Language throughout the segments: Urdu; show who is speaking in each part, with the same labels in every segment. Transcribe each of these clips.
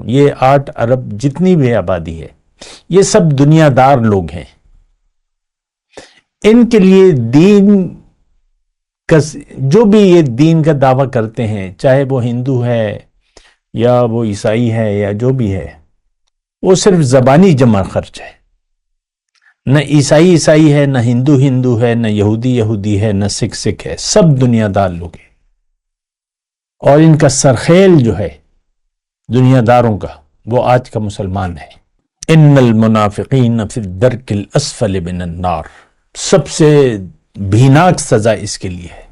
Speaker 1: یہ 8 ارب جتنی بھی آبادی ہے، یہ سب دنیا دار لوگ ہیں۔ ان کے لیے دین کا جو بھی یہ دین کا دعویٰ کرتے ہیں، چاہے وہ ہندو ہے یا وہ عیسائی ہے یا جو بھی ہے، وہ صرف زبانی جمع خرچ ہے۔ نہ عیسائی ہے، نہ ہندو ہے، نہ یہودی ہے، نہ سکھ ہے، سب دنیا دار لوگ ہیں۔ اور ان کا سرخیل جو ہے دنیا داروں کا، وہ آج کا مسلمان ہے۔ ان المنافقین فی الدرک الاسفل من النار، سب سے بھیناک سزا اس کے لیے ہے،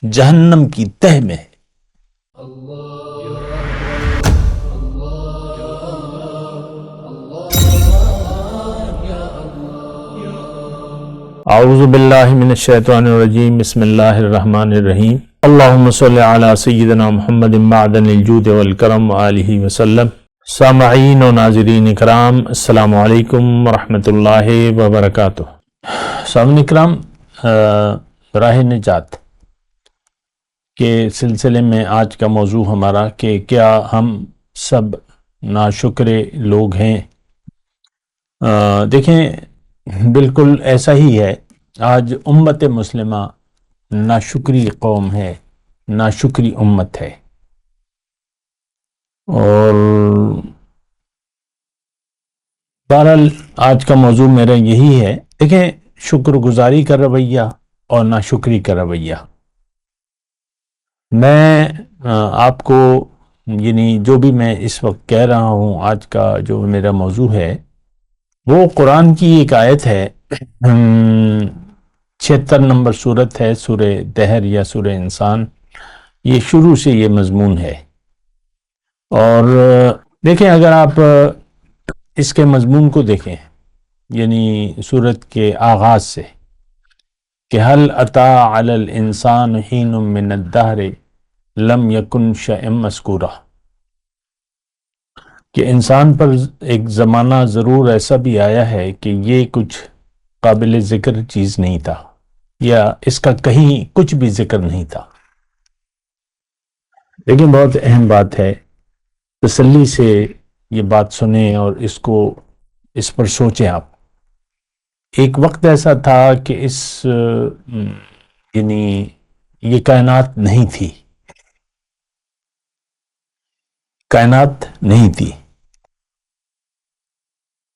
Speaker 1: جہنم کی تہ میں ہے۔ اعوذ باللہ من الشیطان الرجیم، بسم اللہ الرحمن الرحیم۔ اللہم صلی علی سیدنا محمد معدن الجود والکرم وآلہ وسلم۔ سامعین و ناظرین اکرام، السلام علیکم ورحمۃ اللہ وبرکاتہ۔ سامعین اکرام، راہ نجات کے سلسلے میں آج کا موضوع ہمارا کہ کیا ہم سب ناشکرے لوگ ہیں؟ دیکھیں، بالکل ایسا ہی ہے۔ آج امت مسلمہ ناشکری قوم ہے، ناشکری امت ہے، اور بہرحال آج کا موضوع میرا یہی ہے۔ دیکھیں، شکر گزاری کا رویہ اور ناشکری کا رویہ، میں آپ کو یعنی جو بھی میں اس وقت کہہ رہا ہوں، آج کا جو میرا موضوع ہے وہ قرآن کی ایک آیت ہے، 76 نمبر سورت ہے، سورہ دہر یا سورہ انسان۔ یہ شروع سے یہ مضمون ہے، اور دیکھیں اگر آپ اس کے مضمون کو دیکھیں، یعنی سورت کے آغاز سے کہ هل اتی علی الانسان حین من الدہر لم یکن شیئا مذکورا، کہ انسان پر ایک زمانہ ضرور ایسا بھی آیا ہے کہ یہ کچھ قابل ذکر چیز نہیں تھا، یا اس کا کہیں کچھ بھی ذکر نہیں تھا۔ لیکن بہت اہم بات ہے، تسلی سے یہ بات سنیں اور اس پر سوچیں آپ۔ ایک وقت ایسا تھا کہ یعنی یہ کائنات نہیں تھی، کائنات نہیں تھی۔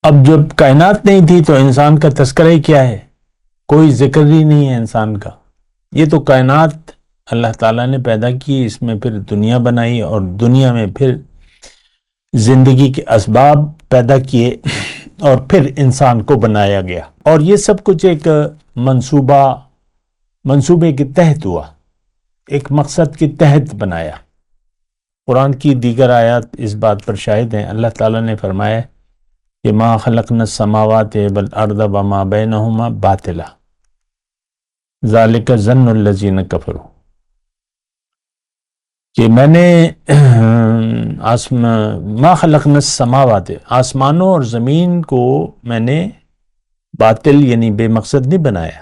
Speaker 1: اب جب کائنات نہیں تھی تو انسان کا تذکرہ ہی کیا ہے؟ کوئی ذکر ہی نہیں ہے انسان کا۔ یہ تو کائنات اللہ تعالیٰ نے پیدا کی، اس میں پھر دنیا بنائی، اور دنیا میں پھر زندگی کے اسباب پیدا کیے، اور پھر انسان کو بنایا گیا، اور یہ سب کچھ ایک منصوبے کے تحت ہوا، ایک مقصد کے تحت بنایا۔ قرآن کی دیگر آیات اس بات پر شاہد ہیں۔ اللہ تعالیٰ نے فرمایا کہ ما خلقنا السماوات والارض وما بینہما باطلا ذالک ظن الذین کفروا، کہ میں نے ما خلقنا السماوات، آسمانوں اور زمین کو میں نے باطل یعنی بے مقصد نہیں بنایا۔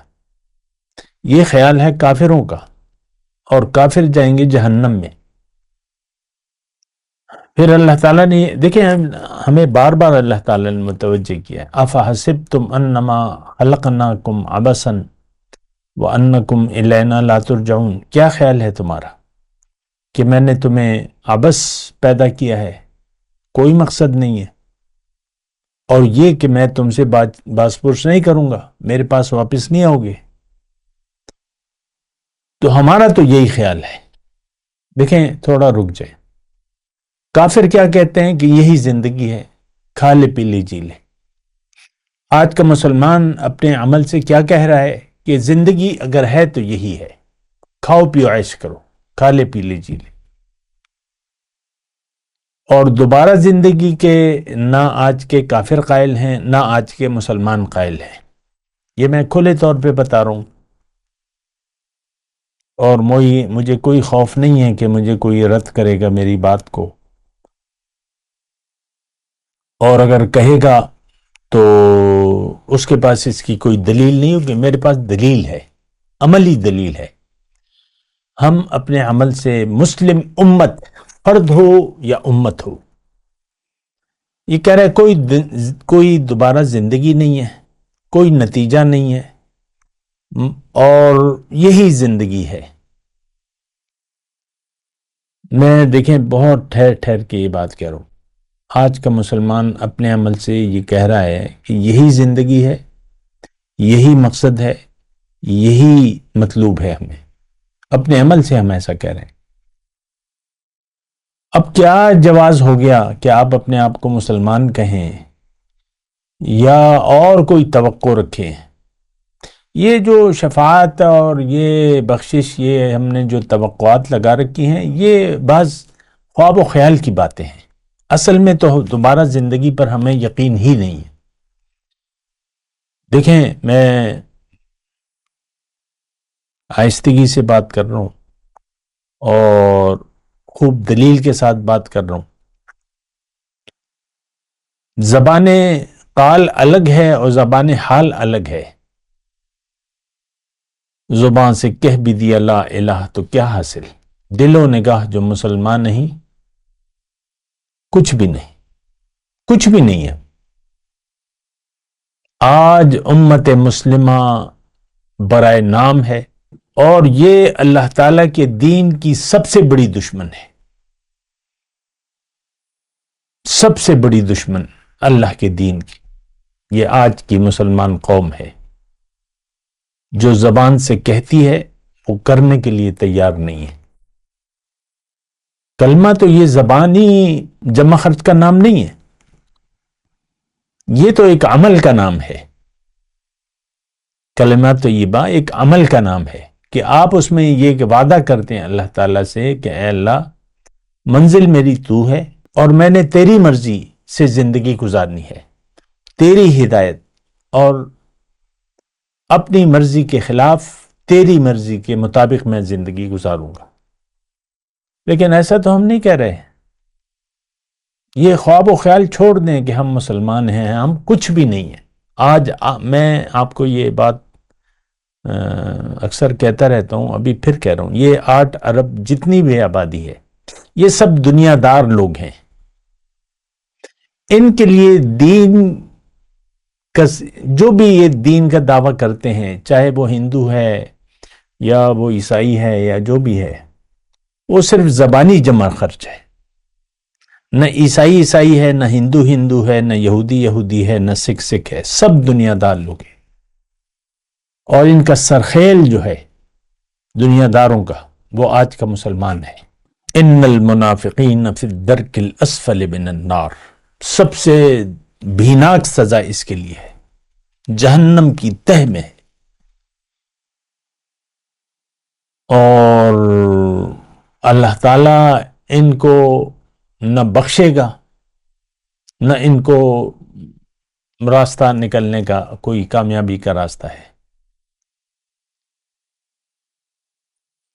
Speaker 1: یہ خیال ہے کافروں کا، اور کافر جائیں گے جہنم میں۔ پھر اللہ تعالیٰ نے دیکھیں، ہمیں بار بار اللہ تعالیٰ نے متوجہ کیا ہے، افحسبتم انما خلقناکم عبثا وانکم الینا لا ترجعون، کیا خیال ہے تمہارا کہ میں نے تمہیں عبث پیدا کیا ہے، کوئی مقصد نہیں ہے، اور یہ کہ میں تم سے باز پرس نہیں کروں گا، میرے پاس واپس نہیں آؤ گے؟ تو ہمارا تو یہی خیال ہے۔ دیکھیں، تھوڑا رک جائیں۔ کافر کیا کہتے ہیں کہ یہی زندگی ہے، کھا لے پی لے جی لے۔ آج کا مسلمان اپنے عمل سے کیا کہہ رہا ہے کہ زندگی اگر ہے تو یہی ہے، کھاؤ پیو عیش کرو، کھا لے پی لے جی لے۔ اور دوبارہ زندگی کے نہ آج کے کافر قائل ہیں، نہ آج کے مسلمان قائل ہیں۔ یہ میں کھلے طور پہ بتا رہا ہوں، اور مجھے کوئی خوف نہیں ہے کہ مجھے کوئی رد کرے گا میری بات کو، اور اگر کہے گا تو اس کے پاس اس کی کوئی دلیل نہیں ہوگی۔ میرے پاس دلیل ہے، عملی دلیل ہے۔ ہم اپنے عمل سے مسلم امت، فرد ہو یا امت ہو، یہ کہہ رہا ہے کوئی دوبارہ زندگی نہیں ہے، کوئی نتیجہ نہیں ہے، اور یہی زندگی ہے۔ میں دیکھیں بہت ٹھہر ٹھہر کے یہ بات کہہ رہا ہوں، آج کا مسلمان اپنے عمل سے یہ کہہ رہا ہے کہ یہی زندگی ہے، یہی مقصد ہے، یہی مطلوب ہے ہمیں، اپنے عمل سے ہم ایسا کہہ رہے ہیں۔ اب کیا جواز ہو گیا کہ آپ اپنے آپ کو مسلمان کہیں یا اور کوئی توقع رکھیں؟ یہ جو شفاعت اور یہ بخشش، یہ ہم نے جو توقعات لگا رکھی ہیں، یہ بعض خواب و خیال کی باتیں ہیں۔ اصل میں تو دوبارہ زندگی پر ہمیں یقین ہی نہیں ہے۔ دیکھیں، میں آہستگی سے بات کر رہا ہوں اور خوب دلیل کے ساتھ بات کر رہا ہوں۔ زبان قال الگ ہے اور زبان حال الگ ہے۔ زبان سے کہہ بھی دیا لا الہ تو کیا حاصل، دل و نگاہ جو مسلمان نہیں، کچھ بھی نہیں، کچھ بھی نہیں ہے۔ آج امت مسلمہ برائے نام ہے، اور یہ اللہ تعالیٰ کے دین کی سب سے بڑی دشمن ہے، سب سے بڑی دشمن اللہ کے دین کی یہ آج کی مسلمان قوم ہے، جو زبان سے کہتی ہے وہ کرنے کے لیے تیار نہیں ہے۔ کلمہ تو یہ زبانی جمع خرچ کا نام نہیں ہے، یہ تو ایک عمل کا نام ہے۔ کلمہ طیبہ ایک عمل کا نام ہے کہ آپ اس میں یہ کہ وعدہ کرتے ہیں اللہ تعالیٰ سے کہ اے اللہ، منزل میری تو ہے اور میں نے تیری مرضی سے زندگی گزارنی ہے، تیری ہدایت، اور اپنی مرضی کے خلاف تیری مرضی کے مطابق میں زندگی گزاروں گا۔ لیکن ایسا تو ہم نہیں کہہ رہے۔ یہ خواب و خیال چھوڑ دیں کہ ہم مسلمان ہیں، ہم کچھ بھی نہیں ہیں۔ آج میں آپ کو یہ بات اکثر کہتا رہتا ہوں، ابھی پھر کہہ رہا ہوں، یہ 8 ارب جتنی بھی آبادی ہے، یہ سب دنیا دار لوگ ہیں۔ ان کے لیے دین کا جو بھی یہ دین کا دعویٰ کرتے ہیں، چاہے وہ ہندو ہے یا وہ عیسائی ہے یا جو بھی ہے، وہ صرف زبانی جمع خرچ ہے۔ نہ عیسائی ہے، نہ ہندو ہے، نہ یہودی ہے، نہ سکھ ہے، سب دنیا دار لوگ ہیں۔ اور ان کا سرخیل جو ہے دنیا داروں کا، وہ آج کا مسلمان ہے۔ ان المنافقین فی الدرک الاسفل من النار، سب سے بھیناک سزا اس کے لیے ہے، جہنم کی تہ میں ہے۔ اور اللہ تعالیٰ ان کو نہ بخشے گا، نہ ان کو راستہ نکلنے کا کوئی کامیابی کا راستہ ہے۔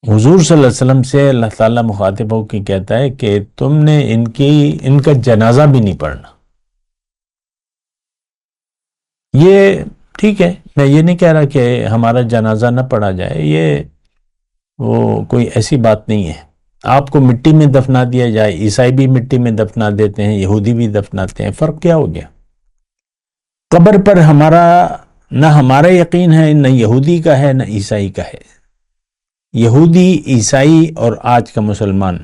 Speaker 1: حضور صلی اللہ علیہ وسلم سے اللہ تعالیٰ مخاطب ہو کے کہتا ہے کہ تم نے ان کا جنازہ بھی نہیں پڑھنا۔ یہ ٹھیک ہے، میں یہ نہیں کہہ رہا کہ ہمارا جنازہ نہ پڑھا جائے، یہ وہ کوئی ایسی بات نہیں ہے۔ آپ کو مٹی میں دفنا دیا جائے، عیسائی بھی مٹی میں دفنا دیتے ہیں، یہودی بھی دفناتے ہیں، فرق کیا ہو گیا؟ قبر پر نہ ہمارا یقین ہے، نہ یہودی کا ہے، نہ عیسائی کا ہے۔ یہودی، عیسائی اور آج کا مسلمان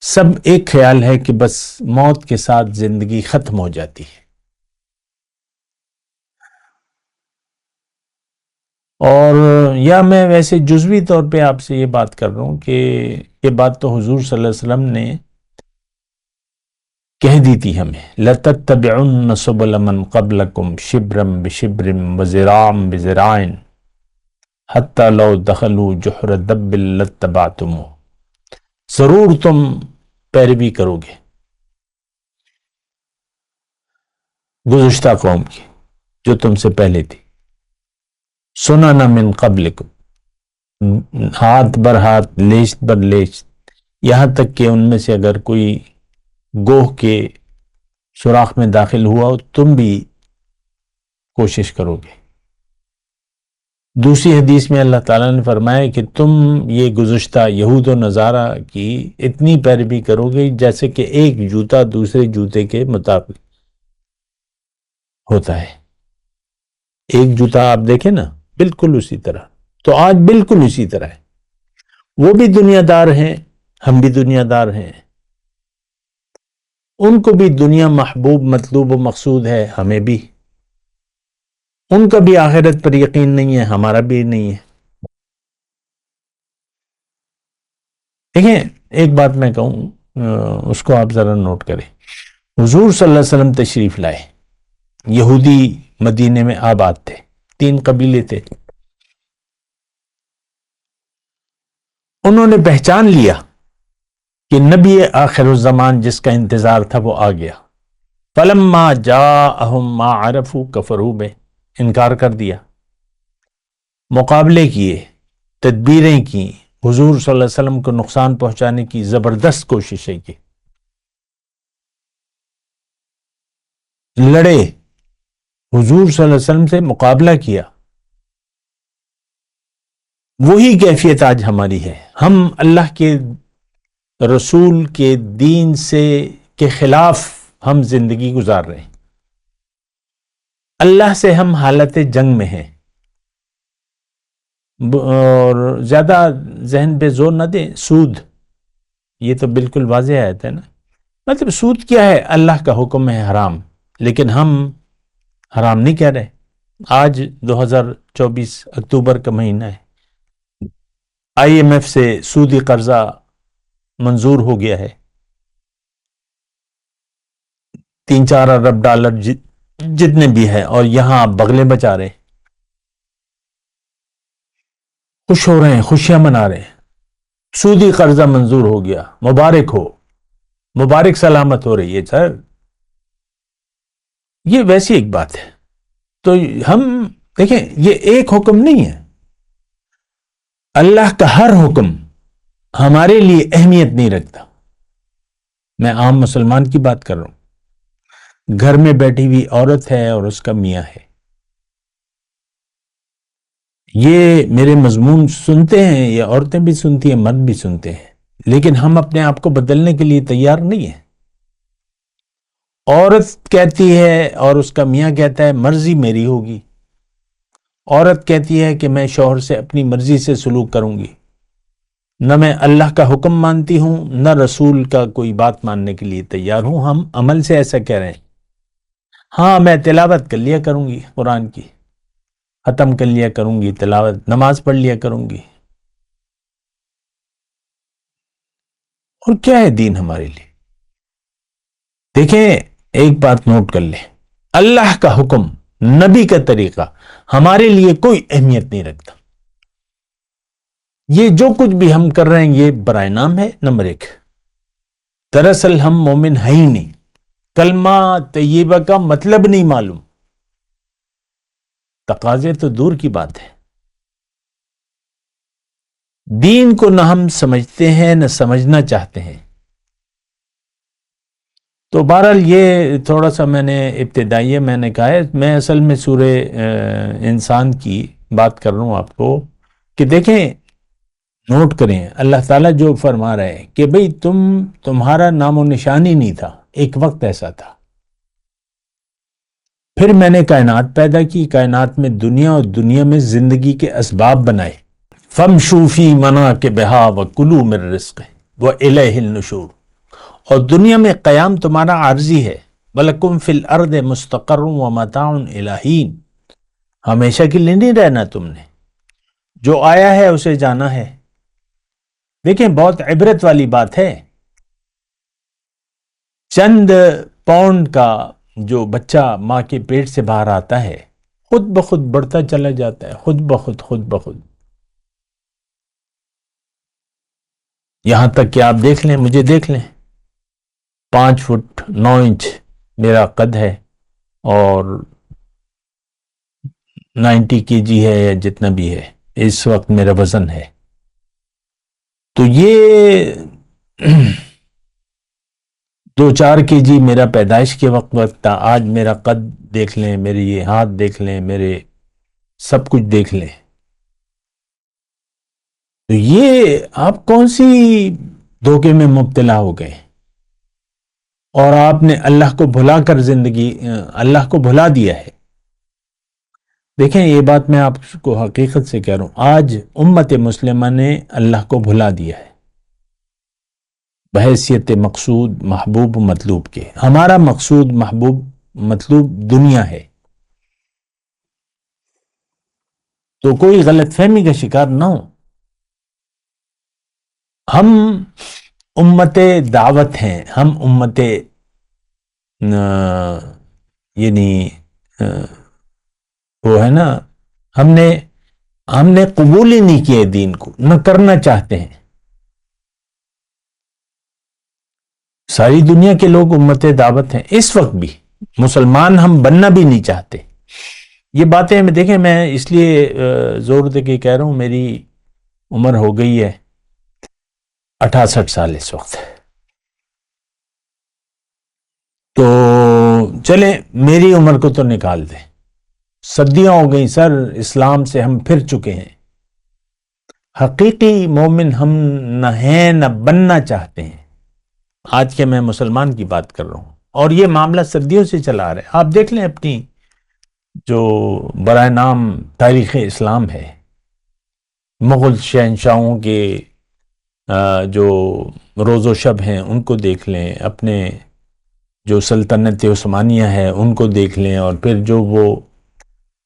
Speaker 1: سب ایک خیال ہے کہ بس موت کے ساتھ زندگی ختم ہو جاتی ہے۔ اور یا میں ویسے جزوی طور پہ آپ سے یہ بات کر رہا ہوں کہ یہ بات تو حضور صلی اللہ علیہ وسلم نے کہہ دی تھی ہمیں، لَتَتَّبِعُنَّ سُبُلَ مَنْ قَبْلَكُمْ شِبْرًا بِشِبْرٍ وَذِرَاعًا بِذِرَاعٍ حَتَّى لَوْ دَخَلُوا جُحْرَ دَبٍّ لَاتَّبَعْتُمُوهُ، ضرور تم پیروی کرو گے گزشتہ قوم کی جو تم سے پہلے تھی، سُنَنَ مِنْ قَبْلِكُمْ، ہاتھ بر ہاتھ، لیشت بر لیشت، یہاں تک کہ ان میں سے اگر کوئی گوہ کے سوراخ میں داخل ہوا ہو تم بھی کوشش کرو گے۔ دوسری حدیث میں اللہ تعالیٰ نے فرمایا کہ تم یہ گزشتہ یہود و نصارہ کی اتنی پیروی کرو گے جیسے کہ ایک جوتا دوسرے جوتے کے مطابق ہوتا ہے. ایک جوتا آپ دیکھیں نا بالکل اسی طرح. تو آج بالکل اسی طرح ہے. وہ بھی دنیا دار ہیں، ہم بھی دنیا دار ہیں. ان کو بھی دنیا محبوب مطلوب و مقصود ہے، ہمیں بھی. ان کا بھی آخرت پر یقین نہیں ہے، ہمارا بھی نہیں ہے. دیکھیں ایک بات میں کہوں، اس کو آپ ذرا نوٹ کریں. حضور صلی اللہ علیہ وسلم تشریف لائے، یہودی مدینے میں آباد تھے، 3 قبیلے تھے. انہوں نے پہچان لیا کہ نبی آخر الزمان جس کا انتظار تھا وہ آ گیا. فلما جاءہم ما عرفوا کفروا بہ، انکار کر دیا، مقابلے کیے، تدبیریں کی، حضور صلی اللہ علیہ وسلم کو نقصان پہنچانے کی زبردست کوششیں کی، لڑے، حضور صلی اللہ علیہ وسلم سے مقابلہ کیا. وہی کیفیت آج ہماری ہے. ہم اللہ کے رسول کے دین کے خلاف ہم زندگی گزار رہے ہیں. اللہ سے ہم حالت جنگ میں ہیں. اور زیادہ ذہن پہ زور نہ دیں. سود، یہ تو بالکل واضح آیت ہے نا. مطلب سود کیا ہے؟ اللہ کا حکم ہے حرام، لیکن ہم حرام نہیں کہہ رہے. آج 2024 اکتوبر کا مہینہ ہے، IMF سے سودی قرضہ منظور ہو گیا ہے، 3-4 ارب ڈالر جتنے بھی ہے، اور یہاں آپ بغلے بچا رہے ہیں، خوش ہو رہے ہیں، خوشیاں منا رہے ہیں. سودی قرضہ منظور ہو گیا، مبارک ہو، مبارک سلامت ہو رہی ہے سر. یہ ویسی ایک بات ہے. تو ہم دیکھیں یہ ایک حکم نہیں ہے. اللہ کا ہر حکم ہمارے لیے اہمیت نہیں رکھتا. میں عام مسلمان کی بات کر رہا ہوں. گھر میں بیٹھی ہوئی عورت ہے اور اس کا میاں ہے، یہ میرے مضمون سنتے ہیں، یہ عورتیں بھی سنتی ہیں، مرد بھی سنتے ہیں، لیکن ہم اپنے آپ کو بدلنے کے لیے تیار نہیں ہیں. عورت کہتی ہے اور اس کا میاں کہتا ہے مرضی میری ہوگی. عورت کہتی ہے کہ میں شوہر سے اپنی مرضی سے سلوک کروں گی، نہ میں اللہ کا حکم مانتی ہوں نہ رسول کا کوئی بات ماننے کے لیے تیار ہوں. ہم عمل سے ایسا کہہ رہے ہیں. ہاں میں تلاوت کر لیا کروں گی، قرآن کی ختم کر لیا کروں گی، تلاوت نماز پڑھ لیا کروں گی. اور کیا ہے دین ہمارے لیے؟ دیکھیں ایک بات نوٹ کر لیں، اللہ کا حکم، نبی کا طریقہ ہمارے لیے کوئی اہمیت نہیں رکھتا. یہ جو کچھ بھی ہم کر رہے ہیں یہ برائے نام ہے. نمبر 1، دراصل ہم مومن ہیں ہی نہیں. کلمہ طیبہ کا مطلب نہیں معلوم. تقاضے تو دور کی بات ہے. دین کو نہ ہم سمجھتے ہیں نہ سمجھنا چاہتے ہیں. تو بہرحال یہ تھوڑا سا میں نے ابتدائیہ میں نے کہا ہے. میں اصل میں سورہ انسان کی بات کر رہا ہوں آپ کو کہ دیکھیں، نوٹ کریں اللہ تعالیٰ جو فرما رہے ہیں کہ بھئی تمہارا نام و نشان ہی نہیں تھا، ایک وقت ایسا تھا. پھر میں نے کائنات پیدا کی، کائنات میں دنیا اور دنیا میں زندگی کے اسباب بنائے. فَامْشُوا فِي مَنَاكِبِهَا وَكُلُوا مِن رِّزْقِهِ وَإِلَيْهِ النُّشُورُ. اور دنیا میں قیام تمہارا عارضی ہے. وَلَكُمْ فِي الْأَرْضِ مُسْتَقَرٌّ وَمَتَاعٌ إِلَىٰ حِينٍ. ہمیشہ کے لیے نہیں رہنا تم نے، جو آیا ہے اسے جانا ہے. دیکھیں بہت عبرت والی بات ہے. چند پاؤنڈ کا جو بچہ ماں کے پیٹ سے باہر آتا ہے خود بخود بڑھتا چلا جاتا ہے، خود بخود. یہاں تک کہ آپ دیکھ لیں، مجھے دیکھ لیں، 5 فٹ 9 انچ میرا قد ہے اور 90 kg ہے یا جتنا بھی ہے اس وقت میرا وزن ہے. تو یہ 2-4 kg میرا پیدائش کے وقت تھا. آج میرا قد دیکھ لیں، میرے یہ ہاتھ دیکھ لیں، میرے سب کچھ دیکھ لیں. تو یہ آپ کون سی دھوکے میں مبتلا ہو گئے، اور آپ نے اللہ کو بھلا کر اللہ کو بھلا دیا ہے۔ دیکھیں، یہ بات میں آپ کو حقیقت سے کہہ رہا ہوں، آج امت مسلمہ نے اللہ کو بھلا دیا ہے بحیثیت مقصود محبوب مطلوب کے۔ ہمارا مقصود محبوب مطلوب دنیا ہے، تو کوئی غلط فہمی کا شکار نہ ہو۔ ہم امت دعوت ہیں، ہم امت یعنی وہ ہے نا، ہم نے قبول ہی نہیں کیا دین کو، نہ کرنا چاہتے ہیں۔ ساری دنیا کے لوگ امت دعوت ہیں، اس وقت بھی مسلمان ہم بننا بھی نہیں چاہتے۔ یہ باتیں دیکھیں، میں اس لیے زور دے کے کہہ رہا ہوں، میری عمر ہو گئی ہے 68 سال اس وقت، تو چلیں میری عمر کو تو نکال دیں، صدیاں ہو گئی سر، اسلام سے ہم پھر چکے ہیں۔ حقیقی مومن ہم نہ ہیں نہ بننا چاہتے ہیں۔ آج کے میں مسلمان کی بات کر رہا ہوں، اور یہ معاملہ صدیوں سے چلا آ رہا ہے۔ آپ دیکھ لیں اپنی جو برائے نام تاریخ اسلام ہے، مغل شہنشاہوں کے جو روز و شب ہیں ان کو دیکھ لیں، اپنے جو سلطنت عثمانیہ ہے ان کو دیکھ لیں، اور پھر جو وہ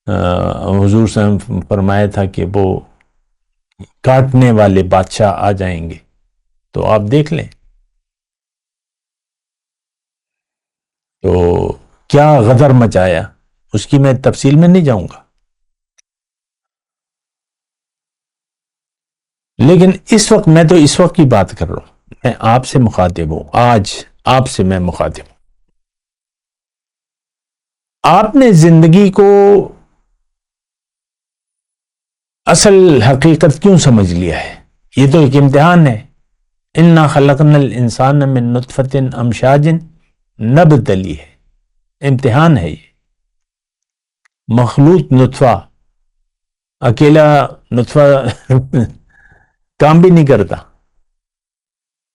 Speaker 1: حضور صلی اللہ علیہ وسلم فرمایا تھا کہ وہ کاٹنے والے بادشاہ آ جائیں گے، تو آپ دیکھ لیں تو کیا غدر مچایا، اس کی میں تفصیل میں نہیں جاؤں گا۔ لیکن اس وقت میں تو اس وقت کی بات کر رہا ہوں، میں آپ سے مخاطب ہوں، آج آپ سے میں مخاطب ہوں۔ آپ نے زندگی کو اصل حقیقت کیوں سمجھ لیا ہے؟ یہ تو ایک امتحان ہے۔ انا خلقنا الانسان من نطفۃ امشاج نبتلیہ، امتحان ہے یہ۔ مخلوط نطفہ، اکیلا نطفہ کام بھی نہیں کرتا،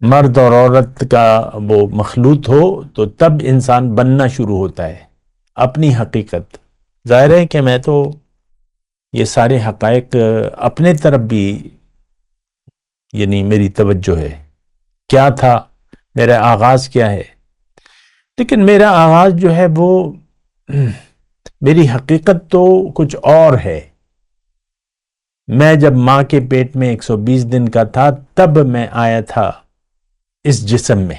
Speaker 1: مرد اور عورت کا وہ مخلوط ہو تو تب انسان بننا شروع ہوتا ہے اپنی حقیقت۔ ظاہر ہے کہ میں تو یہ سارے حقائق اپنے طرف بھی یعنی میری توجہ ہے، کیا تھا میرا آغاز کیا ہے، لیکن میرا آغاز جو ہے وہ میری حقیقت تو کچھ اور ہے۔ میں جب ماں کے پیٹ میں 120 دن کا تھا تب میں آیا تھا اس جسم میں،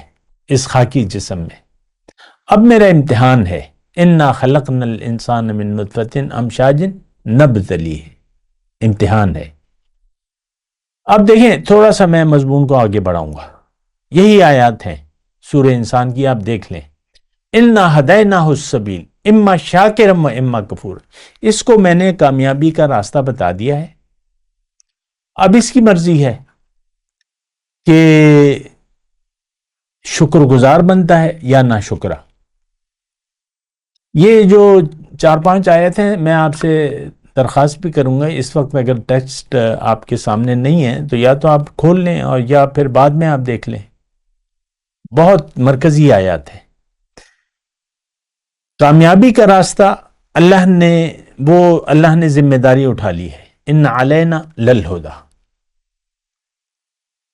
Speaker 1: اس خاکی جسم میں۔ اب میرا امتحان ہے، انا خلقنا الانسان من نطفۃ امشاج نبتلیہ، امتحان ہے۔ اب دیکھیں، تھوڑا سا میں مضمون کو آگے بڑھاؤں گا، یہی آیات ہیں سورہ انسان کی، آپ دیکھ لیں۔ انا ہدیناہ السبیل اما شاکرا و اما کفور، اس کو میں نے کامیابی کا راستہ بتا دیا ہے، اب اس کی مرضی ہے کہ شکر گزار بنتا ہے یا نہ شکرا۔ یہ جو 4-5 آیت ہیں، میں آپ سے درخواست بھی کروں گا، اس وقت اگر ٹیکسٹ آپ کے سامنے نہیں ہے تو یا تو آپ کھول لیں اور یا پھر بعد میں آپ دیکھ لیں، بہت مرکزی آیات ہے۔ کامیابی کا راستہ اللہ نے ذمہ داری اٹھا لی ہے، ان علینا للہدی،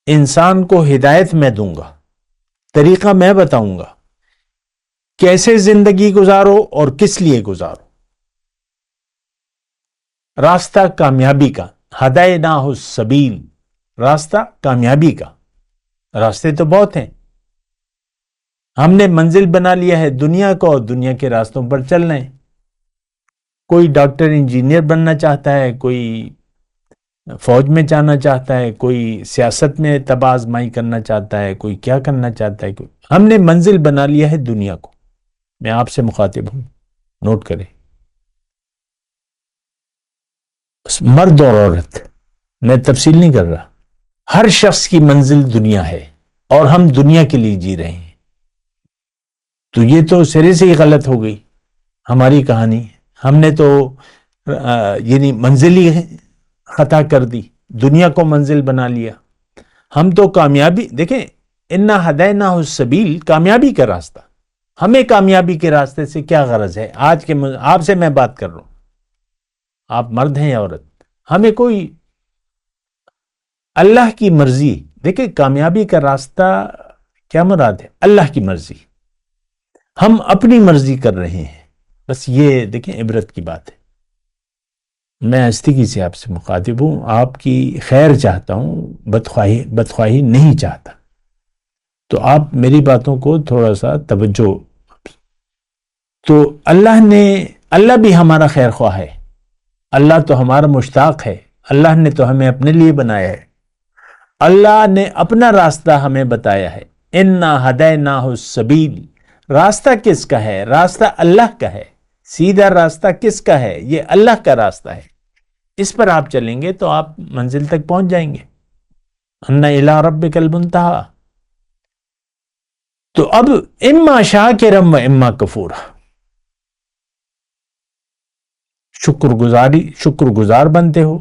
Speaker 1: انسان کو ہدایت میں دوں گا، طریقہ میں بتاؤں گا، کیسے زندگی گزارو اور کس لیے گزارو۔ راستہ کامیابی کا، ہدیناہ السبیل، راستہ کامیابی کا۔ راستے تو بہت ہیں، ہم نے منزل بنا لیا ہے دنیا کو، اور دنیا کے راستوں پر چل رہے ہیں۔ کوئی ڈاکٹر انجینئر بننا چاہتا ہے، کوئی فوج میں جانا چاہتا ہے، کوئی سیاست میں تباہ آزمائی کرنا چاہتا ہے، کوئی کیا کرنا چاہتا ہے۔ ہم نے منزل بنا لیا ہے دنیا کو۔ میں آپ سے مخاطب ہوں، نوٹ کریں، مرد اور عورت، میں تفصیل نہیں کر رہا، ہر شخص کی منزل دنیا ہے اور ہم دنیا کے لیے جی رہے ہیں۔ تو یہ تو سرے سے ہی غلط ہو گئی ہماری کہانی، ہم نے تو یعنی منزل ہی خطا کر دی۔ دنیا کو منزل بنا لیا. ہم تو کامیابی دیکھیں، انا ہدیناہ السبیل، کامیابی کا راستہ. ہمیں کامیابی کے راستے سے کیا غرض ہے؟ آج کے آپ سے میں بات کر رہا ہوں، آپ مرد ہیں یا عورت، ہمیں کوئی اللہ کی مرضی. دیکھیں کامیابی کا راستہ کیا مراد ہے؟ اللہ کی مرضی. ہم اپنی مرضی کر رہے ہیں، بس یہ دیکھیں عبرت کی بات ہے. میں آستگی سے آپ سے مخاطب ہوں، آپ کی خیر چاہتا ہوں، بدخواہی نہیں چاہتا. تو آپ میری باتوں کو تھوڑا سا توجہ. تو اللہ بھی ہمارا خیر خواہ ہے، اللہ تو ہمارا مشتاق ہے، اللہ نے تو ہمیں اپنے لیے بنایا ہے، اللہ نے اپنا راستہ ہمیں بتایا ہے. انا ہدیناہ السبیل، راستہ کس کا ہے؟ راستہ اللہ کا ہے. سیدھا راستہ کس کا ہے؟ یہ اللہ کا راستہ ہے. اس پر آپ چلیں گے تو آپ منزل تک پہنچ جائیں گے. ان الی ربک المنتہی. تو اب اما شاکرا و اما کفورا، شکر گزار بنتے ہو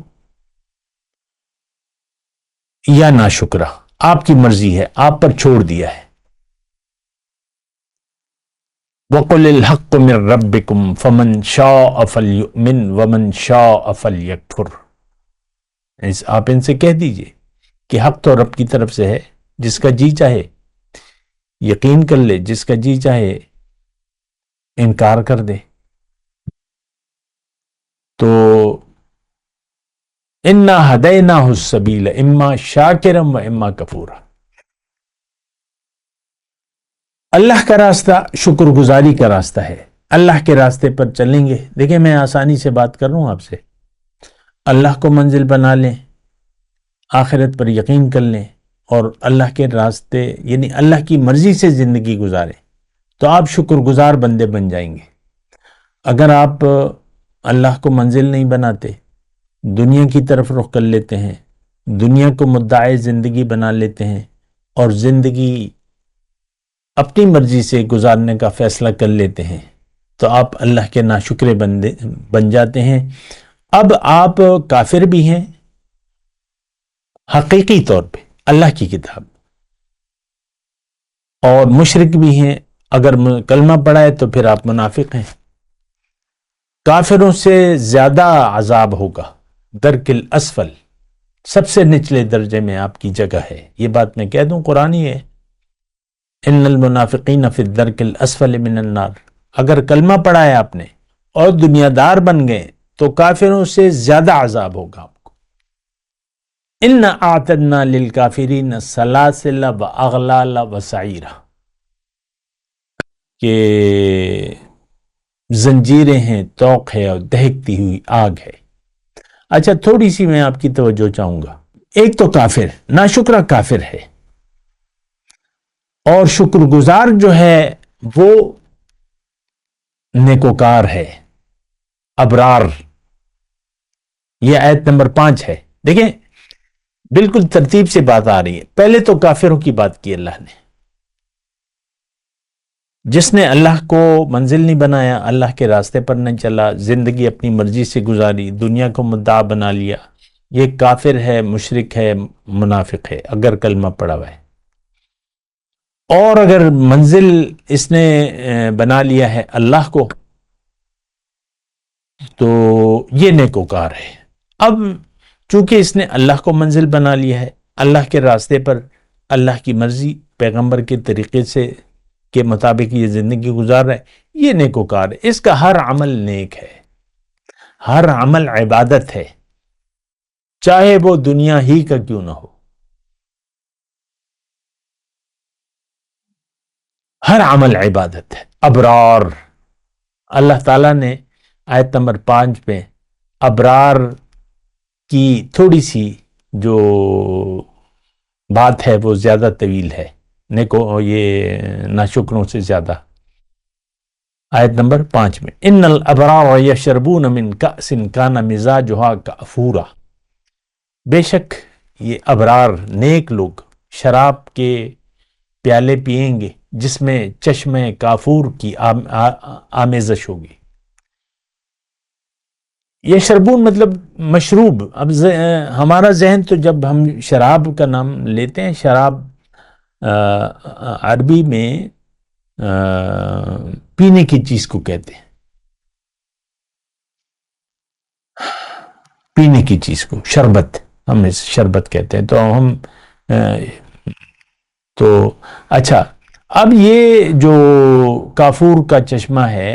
Speaker 1: یا ناشکرا، آپ کی مرضی ہے، آپ پر چھوڑ دیا ہے. وَقُلِ الْحَقُّ مِن رَبِّكُمْ فَمَنْ شَاءَ فَلْيُؤْمِنْ وَمَنْ شَاءَ فَلْيَكْفُرْ. آپ ان سے کہہ دیجئے کہ حق تو رب کی طرف سے ہے، جس کا جی چاہے یقین کر لے، جس کا جی چاہے انکار کر دے. تو انا ہدیناہ السبیل اما شاکرا و اما کفورا. اللہ کا راستہ شکر گزاری کا راستہ ہے. اللہ کے راستے پر چلیں گے. دیکھیں میں آسانی سے بات کر رہا ہوں آپ سے. اللہ کو منزل بنا لیں، آخرت پر یقین کر لیں، اور اللہ کے راستے یعنی اللہ کی مرضی سے زندگی گزاریں، تو آپ شکر گزار بندے بن جائیں گے. اگر آپ اللہ کو منزل نہیں بناتے، دنیا کی طرف رخ کر لیتے ہیں، دنیا کو مدعے زندگی بنا لیتے ہیں، اور زندگی اپنی مرضی سے گزارنے کا فیصلہ کر لیتے ہیں، تو آپ اللہ کے ناشکرے بندے بن جاتے ہیں. اب آپ کافر بھی ہیں حقیقی طور پہ اللہ کی کتاب، اور مشرک بھی ہیں. اگر کلمہ پڑھا ہے تو پھر آپ منافق ہیں. کافروں سے زیادہ عذاب ہوگا، درک الاسفل، سب سے نچلے درجے میں آپ کی جگہ ہے. یہ بات میں کہہ دوں، قرآنی ہے. ان المنافقین فی الدرک الاسفل من النار. اگر کلمہ پڑھا ہے آپ نے اور دنیا دار بن گئے تو کافروں سے زیادہ عذاب ہوگا آپ کو. ان اعتدنا للکافرین سلاسل واغلال وسعیرا، کہ زنجیریں ہیں، طوق ہے، اور دہکتی ہوئی آگ ہے. اچھا تھوڑی سی میں آپ کی توجہ چاہوں گا. ایک تو کافر، ناشکرا کافر ہے، اور شکر گزار جو ہے وہ نیکوکار ہے، ابرار. یہ آیت نمبر 5 ہے. دیکھیں بالکل ترتیب سے بات آ رہی ہے. پہلے تو کافروں کی بات کی اللہ نے، جس نے اللہ کو منزل نہیں بنایا، اللہ کے راستے پر نہیں چلا، زندگی اپنی مرضی سے گزاری، دنیا کو مدعا بنا لیا، یہ کافر ہے، مشرک ہے، منافق ہے اگر کلمہ پڑھا ہوا ہے. اور اگر منزل اس نے بنا لیا ہے اللہ کو، تو یہ نیکوکار ہے. اب چونکہ اس نے اللہ کو منزل بنا لیا ہے، اللہ کے راستے پر اللہ کی مرضی پیغمبر کے طریقے سے کے مطابق یہ زندگی گزار رہا ہے، یہ نیکوکار ہے. اس کا ہر عمل نیک ہے، ہر عمل عبادت ہے، چاہے وہ دنیا ہی کا کیوں نہ ہو. ہر عمل عبادت ہے. ابرار، اللہ تعالیٰ نے آیت نمبر 5 پہ ابرار کی تھوڑی سی جو بات ہے وہ زیادہ طویل ہے، یہ ناشکروں سے زیادہ. آیت نمبر 5 میں ان الابرار یشربون من کأس کان مزاجها کافورا، بے شک یہ ابرار نیک لوگ شراب کے پیالے پئیں گے جس میں چشمے کافور کی آمیزش ہوگی. یشربون مطلب مشروب. اب ہمارا ذہن تو جب ہم شراب کا نام لیتے ہیں، شراب عربی میں پینے کی چیز کو کہتے ہیں، پینے کی چیز کو شربت، ہم اس شربت کہتے ہیں. تو ہم تو اچھا، اب یہ جو کافور کا چشمہ ہے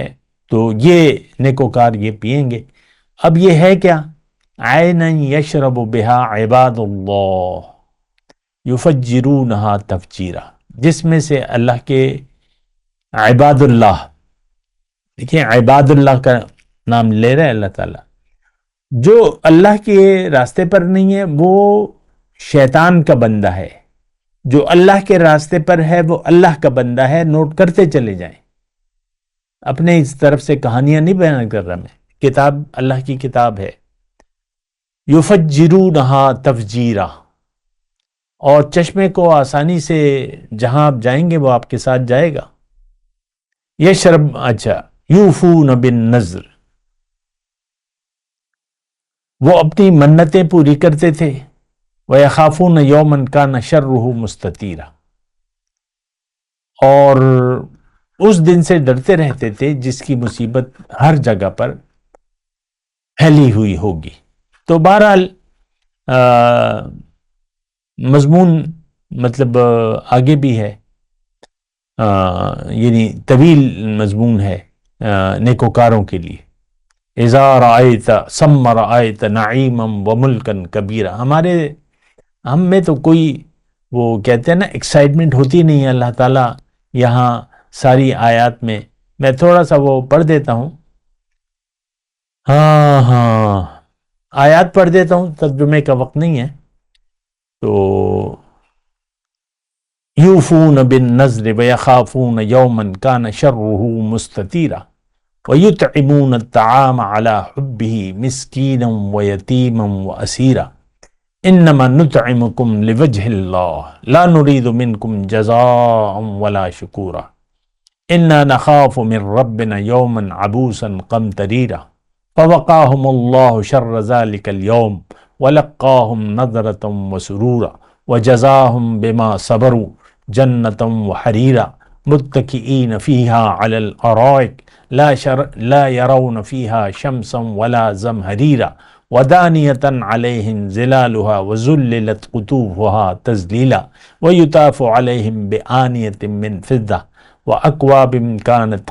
Speaker 1: تو یہ نیکوکار یہ پئیں گے. اب یہ ہے کیا؟ عینا یشرب بہا عباد اللہ یفجرونہا تفجیرا، جس میں سے اللہ کے عباد اللہ، دیکھیں عباد اللہ کا نام لے رہے اللہ تعالیٰ، جو اللہ کے راستے پر نہیں ہے وہ شیطان کا بندہ ہے، جو اللہ کے راستے پر ہے وہ اللہ کا بندہ ہے. نوٹ کرتے چلے جائیں، اپنے اس طرف سے کہانیاں نہیں بیان کر رہا میں، کتاب اللہ کی کتاب ہے. یفجرونہا تفجیرا، اور چشمے کو آسانی سے جہاں آپ جائیں گے وہ آپ کے ساتھ جائے گا. یشرب، اچھا، یوفون بالنذر، وہ اپنی منتیں پوری کرتے تھے. وَيَخَافُونَ يَوْمًا كَانَ شَرُّهُ مُسْتَطِيرًا، اور اس دن سے ڈرتے رہتے تھے جس کی مصیبت ہر جگہ پر پھیلی ہوئی ہوگی. تو بہرحال مضمون مطلب آگے بھی ہے، یعنی طویل مضمون ہے نیکوکاروں کے لیے. اذا رأیت ثم رأیت نعیما وملکا کبیرا. ہم میں تو کوئی وہ کہتے ہیں نا ایکسائٹمنٹ ہوتی نہیں ہے. اللہ تعالیٰ یہاں ساری آیات میں تھوڑا سا وہ پڑھ دیتا ہوں، ہاں آیات پڑھ دیتا ہوں، ترجمے کا وقت نہیں ہے. تو یوفون بالنذر ویخافون یوما کان شرہ مستطیرا ویطعمون الطعام علی حبہ مسکینا ویتیما واسیرا انما نطعمکم لوجہ اللہ لا نرید منکم جزاء ولا شکورا انا نخاف من ربنا یوما عبوسا قمطریرا فوقاهم اللہ شر ذلک اليوم ولقاهم نظرة وسرورا وجزاهم بما صبروا جنة وحريرا متكئين فيها على الأرائك لا يرون فيها شمسا ولا زمهريرا ودانية عليهم ظلالها وذللت قطوفها تذليلا ويطاف عليهم بآنية من فضة وأكواب كانت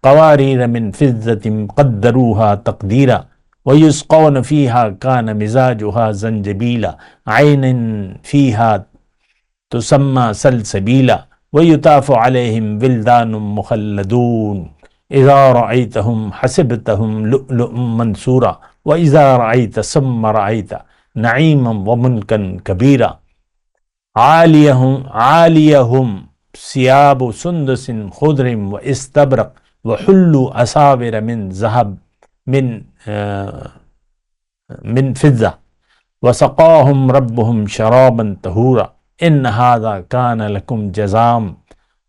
Speaker 1: قوارير من فضة قدروها تقديرا ويسقون فيها كان مزاجها زنجبيلا عين فيها تسمى سلسبيلا ويطاف عليهم ولدان مخلدون إذا رأيتهم حسبتهم لؤلؤا منثورا وإذا رأيت ثم رأيت نعيما وملكا كبيرا عاليهم ثياب سندس خضر واستبرق وحلوا أساور من ذهب من فضة وسقاهم ربهم شرابا طهورا ان هذا كان لكم جزاء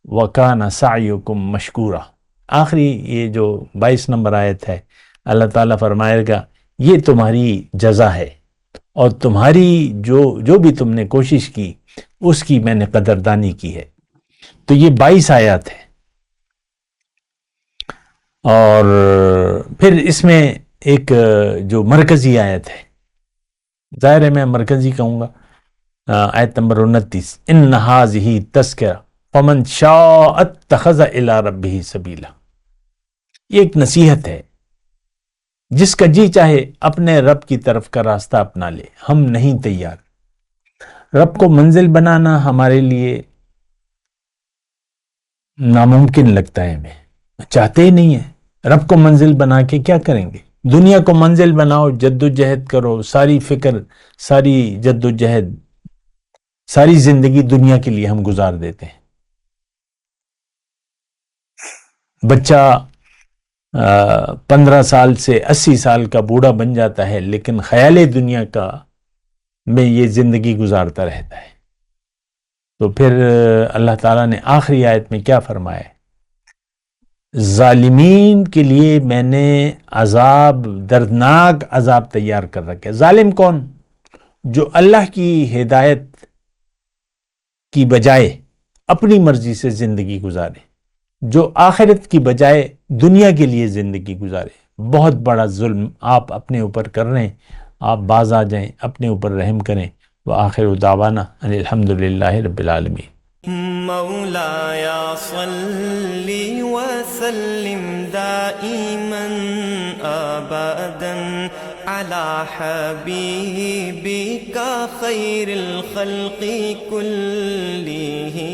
Speaker 1: وكان سعيكم مشكورا. آخری یہ جو 22 نمبر آیت ہے، اللہ تعالیٰ فرمائے گا یہ تمہاری جزا ہے اور تمہاری جو بھی تم نے کوشش کی اس کی میں نے قدردانی کی ہے. تو یہ 22 آیات ہے. اور پھر اس میں ایک جو مرکزی آیت ہے، ظاہر ہے میں مرکزی کہوں گا، آیت نمبر 29، ان ھذہ تذکرہ فمن شاء اتخذ الی ربہ سبیلا. یہ ایک نصیحت ہے، جس کا جی چاہے اپنے رب کی طرف کا راستہ اپنا لے. ہم نہیں تیار. رب کو منزل بنانا ہمارے لیے ناممکن لگتا ہے، ہمیں چاہتے ہی نہیں ہیں. رب کو منزل بنا کے کیا کریں گے؟ دنیا کو منزل بناؤ، جد و جہد کرو، ساری فکر، ساری جد و جہد، ساری زندگی دنیا کے لیے ہم گزار دیتے ہیں. بچہ 15 سال سے 80 سال کا بوڑھا بن جاتا ہے، لیکن خیال دنیا کا میں یہ زندگی گزارتا رہتا ہے. تو پھر اللہ تعالیٰ نے آخری آیت میں کیا فرمایا؟ ظالمین کے لیے میں نے عذاب، دردناک عذاب تیار کر رکھا ہے۔ ظالم کون؟ جو اللہ کی ہدایت کی بجائے اپنی مرضی سے زندگی گزارے، جو آخرت کی بجائے دنیا کے لیے زندگی گزارے۔ بہت بڑا ظلم آپ اپنے اوپر کر رہے ہیں، آپ باز آ جائیں، اپنے اوپر رحم کریں۔ وآخر دعوانا ان الحمدللہ رب العالمین۔
Speaker 2: مولاي صل وسلم دائما ابدا على حبيبك خير الخلق كلهم